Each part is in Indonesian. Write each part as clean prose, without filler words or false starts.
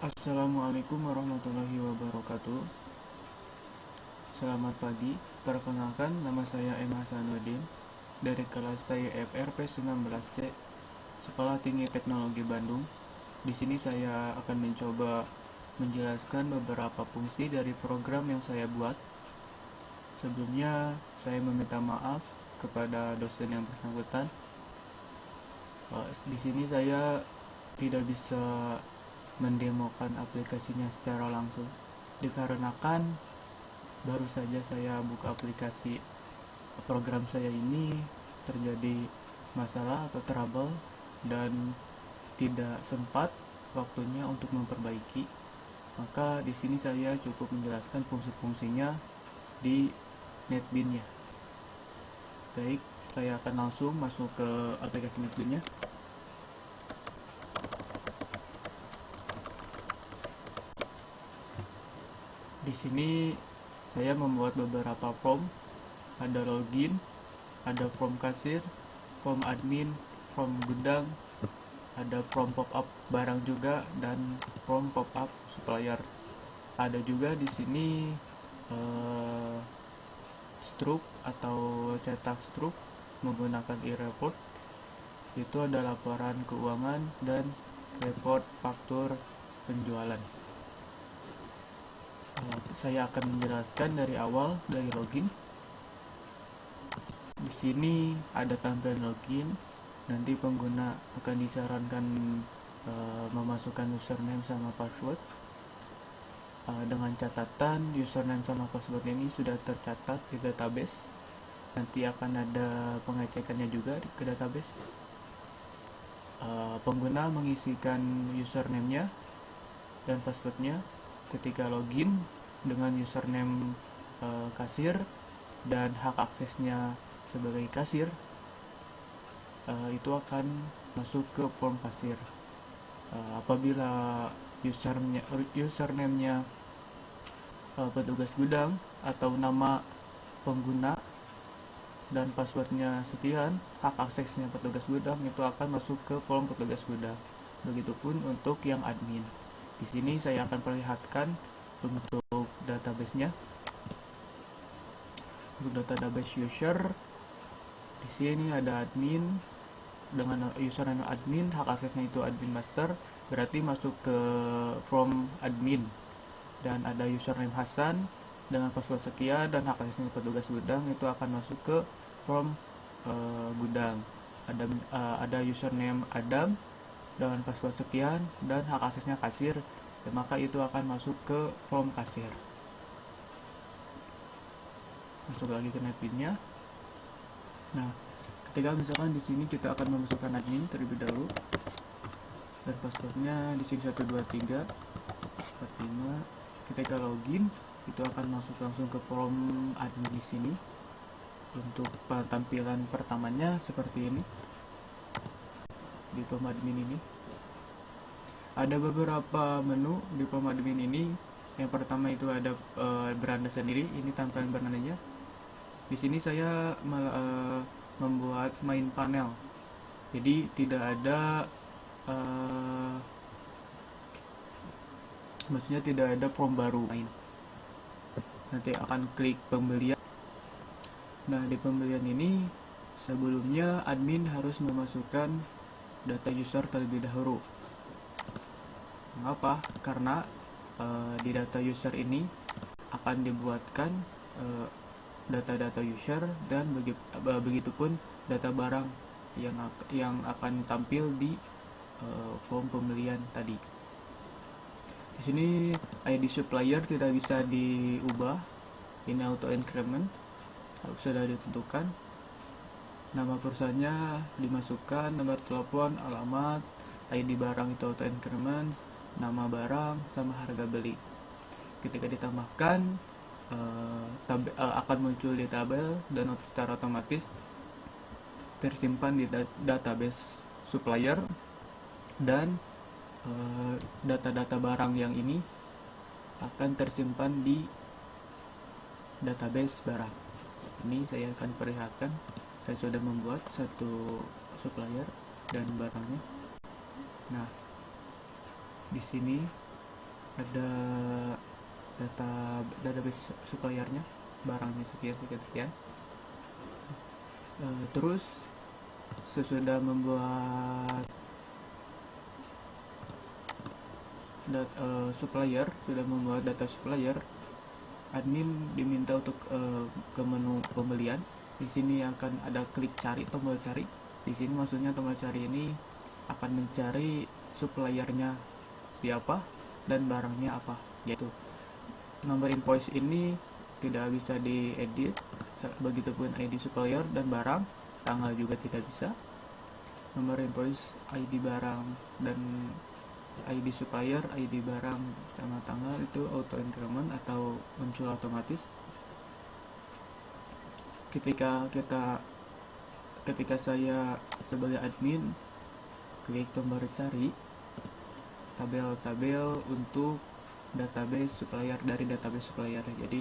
Assalamualaikum warahmatullahi wabarakatuh. Selamat pagi. Perkenalkan, nama saya M. Hasanuddin dari kelas TIFRP 19C, Sekolah Tinggi Teknologi Bandung. Di sini saya akan mencoba menjelaskan beberapa fungsi dari program yang saya buat. Sebelumnya, saya meminta maaf kepada dosen yang bersangkutan. Di sini saya tidak bisa mendemokan aplikasinya secara langsung dikarenakan baru saja saya buka aplikasi program saya ini terjadi masalah atau trouble dan tidak sempat waktunya untuk memperbaiki. Maka di sini saya cukup menjelaskan fungsi-fungsinya di NetBeans-nya. Baik, saya akan langsung masuk ke aplikasi NetBeans-nya. Di sini saya membuat beberapa form, ada login, ada form kasir, form admin, form gudang, ada form pop-up barang juga, dan form pop-up supplier. Ada juga di sini struk atau cetak struk menggunakan e-report. Itu ada laporan keuangan dan report faktur penjualan. Saya akan menjelaskan dari awal, dari login. Di sini ada tampilan login. Nanti pengguna akan disarankan memasukkan username sama password. Dengan catatan username sama password ini sudah tercatat di database. Nanti akan ada pengecekannya juga ke database. Pengguna mengisikan username-nya dan password-nya ketika login dengan username kasir dan hak aksesnya sebagai kasir. Itu akan masuk ke form kasir. Apabila username-nya petugas gudang atau nama pengguna dan passwordnya sekian, hak aksesnya petugas gudang, itu akan masuk ke form petugas gudang. Begitupun untuk yang admin. Di sini saya akan perlihatkan untuk database-nya. Untuk database user, di sini ada admin dengan username admin, hak aksesnya itu admin master, berarti masuk ke form admin. Dan ada username Hasan dengan password sekian dan hak aksesnya petugas gudang, itu akan masuk ke form gudang. Ada username Adam dengan password sekian dan hak aksesnya kasir, dan maka itu akan masuk ke form kasir. Masuk lagi ke NetBeans-nya. Nah, ketika misalkan di sini kita akan memasukkan admin terlebih dahulu, dan passwordnya di sini 123 45. Ketika login, itu akan masuk langsung ke form admin di sini. Untuk tampilan pertamanya seperti ini. Di form admin ini ada beberapa menu di form admin ini. Yang pertama itu ada beranda sendiri. Ini tampilan berandanya. Di sini saya membuat main panel, jadi tidak ada maksudnya tidak ada form baru main. Nanti akan klik pembelian. Nah, di pembelian ini sebelumnya admin harus memasukkan data user terlebih dahulu. Mengapa? Karena di data user ini akan dibuatkan data-data user dan begitupun data barang yang akan tampil di form pembelian tadi. Di sini ID supplier tidak bisa diubah. Ini auto increment, sudah ditentukan. Nama perusahaannya dimasukkan, nomor telepon, alamat, ID barang itu auto increment, nama barang sama harga beli. Ketika ditambahkan akan muncul di tabel dan secara otomatis tersimpan di database supplier, dan data-data barang yang ini akan tersimpan di database barang. Ini saya akan perlihatkan. Saya sudah membuat satu supplier dan barangnya. Nah, di sini ada database suppliernya, barangnya sekian sekian sekian. Terus sesudah membuat sudah membuat data supplier, admin diminta untuk ke menu pembelian. Di sini akan ada klik cari, tombol cari. Di sini maksudnya tombol cari ini akan mencari suppliernya siapa dan barangnya apa, yaitu nomor invoice ini tidak bisa diedit, begitupun ID supplier dan barang, tanggal juga tidak bisa. Nomor invoice, ID barang, dan ID supplier, ID barang sama tanggal itu auto increment atau muncul otomatis. Ketika saya sebagai admin klik tombol cari, tabel-tabel untuk database supplier dari database supplier, jadi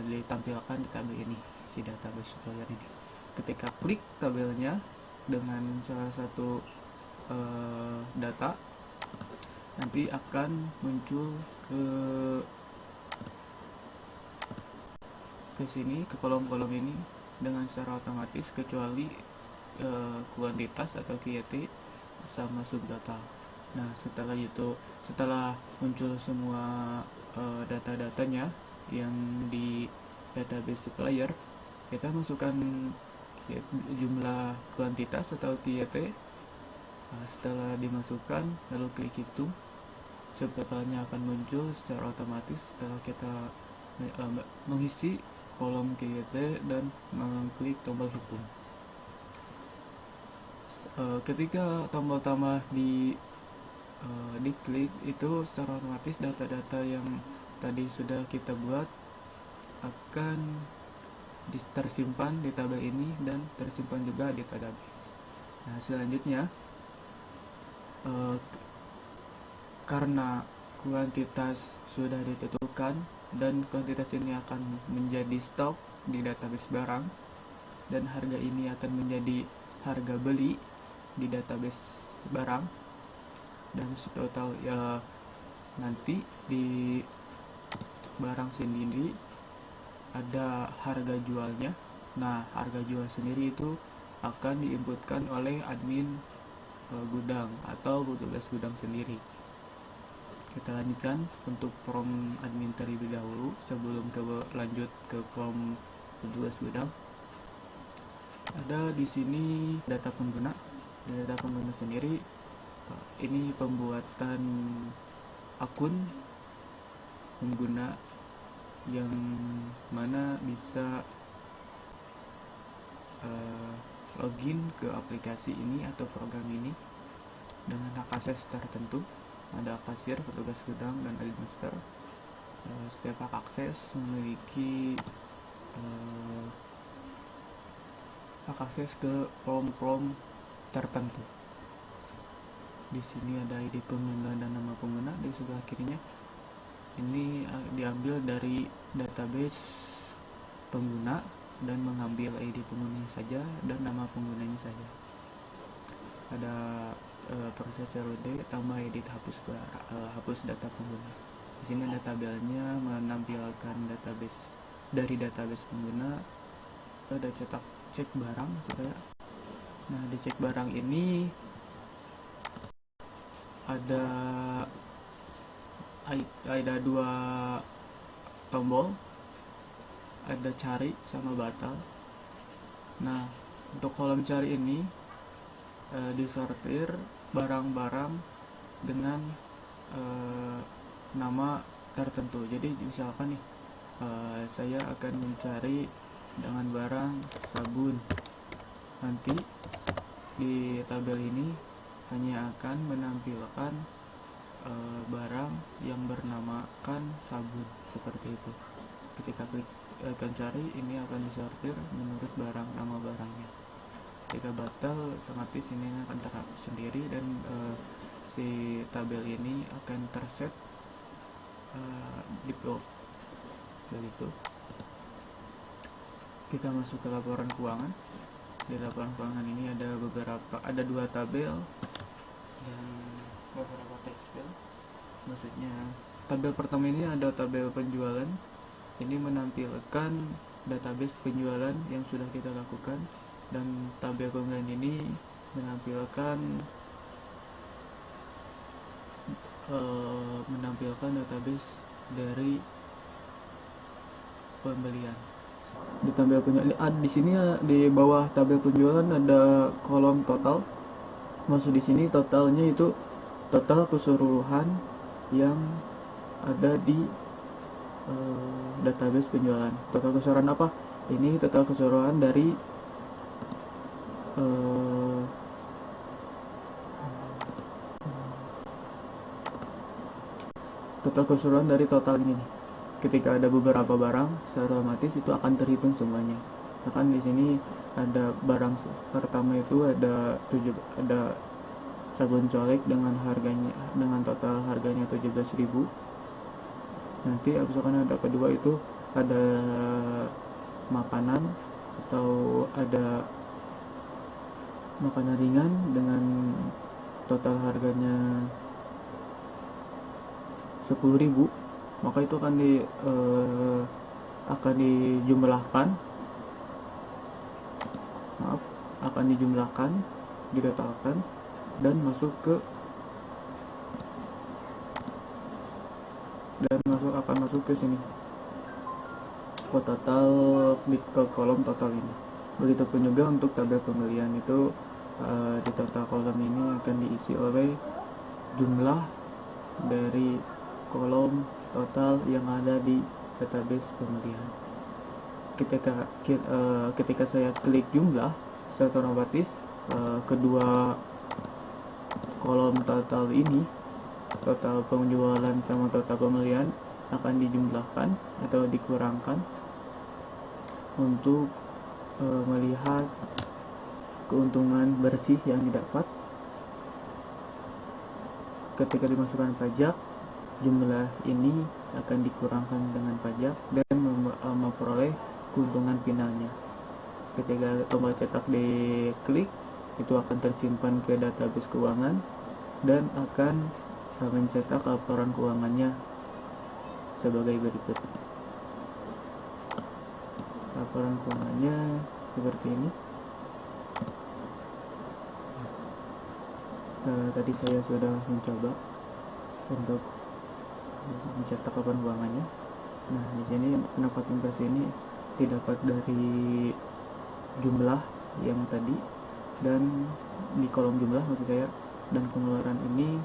ditampilkan di tabel ini, si database supplier ini. Ketika klik tabelnya dengan salah satu data, nanti akan muncul ke sini, ke kolom-kolom ini dengan secara otomatis, kecuali kuantitas atau QT sama subdata. Nah, setelah muncul semua data-datanya yang di database supplier, kita masukkan jumlah kuantitas atau QT. Setelah dimasukkan, lalu klik hitung, subtotalnya akan muncul secara otomatis setelah kita mengisi kolom QT dan mengklik tombol hitung. Ketika tombol tambah diklik, itu secara otomatis data-data yang tadi sudah kita buat akan tersimpan di tabel ini dan tersimpan juga di database. Nah, selanjutnya karena kuantitas sudah ditentukan dan kuantitas ini akan menjadi stok di database barang, dan harga ini akan menjadi harga beli di database barang, dan total ya nanti di barang sendiri ada harga jualnya. Nah, harga jual sendiri itu akan diinputkan oleh admin gudang atau petugas gudang sendiri. Kita lanjutkan untuk form admin terlebih dahulu sebelum lanjut ke form petugas gudang. Ada di sini data pengguna. Di data pengguna sendiri, ini pembuatan akun pengguna yang mana bisa login ke aplikasi ini atau program ini dengan hak akses tertentu. Ada kasir, petugas gudang, dan admin master. Setiap hak akses memiliki hak akses ke form-form tertentu. Di sini ada ID pengguna dan nama pengguna di sebelah kirinya. Ini diambil dari database pengguna dan mengambil ID penggunanya saja dan nama penggunanya saja. Ada proses CRUD, tambah edit, hapus data pengguna. Di sini ada tabelnya menampilkan dari database pengguna. Ada cek barang gitu ya. Nah, di cek barang ini ada dua tombol, ada cari sama batal. Nah, untuk kolom cari ini disortir barang-barang dengan nama tertentu. Jadi misalkan nih, saya akan mencari dengan barang sabun. Nanti di tabel ini hanya akan menampilkan barang yang bernamakan sabun, seperti itu. Ketika klik icon cari, ini akan disortir menurut nama barangnya. Ketika batal, otomatis ini akan terhapus sendiri dan si tabel ini akan terset default. Begitu. Kita masuk ke laporan keuangan. Di laporan keuangan ini ada dua tabel dan beberapa teks file. Maksudnya tabel pertama ini ada tabel penjualan. Ini menampilkan database penjualan yang sudah kita lakukan, dan tabel pembelian ini menampilkan database dari pembelian. Di tabel penjualan di sini di bawah tabel penjualan ada kolom total. Maksud di sini totalnya itu total keseluruhan yang ada di database penjualan. Total keseluruhan apa? Ini total keseluruhan dari total keseluruhan dari total ini. Ketika ada beberapa barang, secara otomatis itu akan terhitung semuanya. Bahkan di sini ada barang pertama itu ada sabun colek dengan total harganya 17.000. Nanti misalkan ada kedua itu ada makanan atau ada makanan ringan dengan total harganya 10.000, maka itu akan dijumlahkan, ditotalkan, dan akan masuk ke sini, ke kolom total ini. Begitupun juga untuk tabel pembelian itu di total kolom ini akan diisi oleh jumlah dari kolom total yang ada di database pembelian. Ketika saya klik jumlah, secara otomatis kedua kolom total ini, total penjualan sama total pembelian, akan dijumlahkan atau dikurangkan untuk melihat keuntungan bersih yang didapat. Ketika dimasukkan pajak, jumlah ini akan dikurangkan dengan pajak dan memperoleh keuntungan finalnya. Ketika tombol cetak diklik, itu akan tersimpan ke database keuangan dan akan mencetak laporan keuangannya sebagai berikut. Laporan keuangannya seperti ini. Tadi saya sudah mencoba untuk mencetak laporan keuangannya. Nah, di sini pendapatan bersih ini didapat dari jumlah yang tadi, dan di kolom jumlah maksud saya, dan pengeluaran ini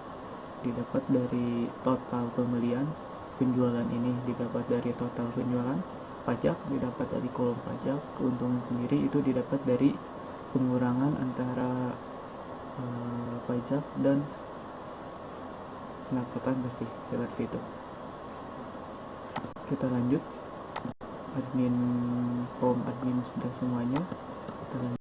didapat dari total pembelian. Penjualan ini didapat dari total penjualan. Pajak didapat dari kolom pajak. Keuntungan sendiri itu didapat dari pengurangan antara pajak dan pendapatan bersih, seperti itu. Kita lanjut. Admin sudah semuanya. Kita lanjut.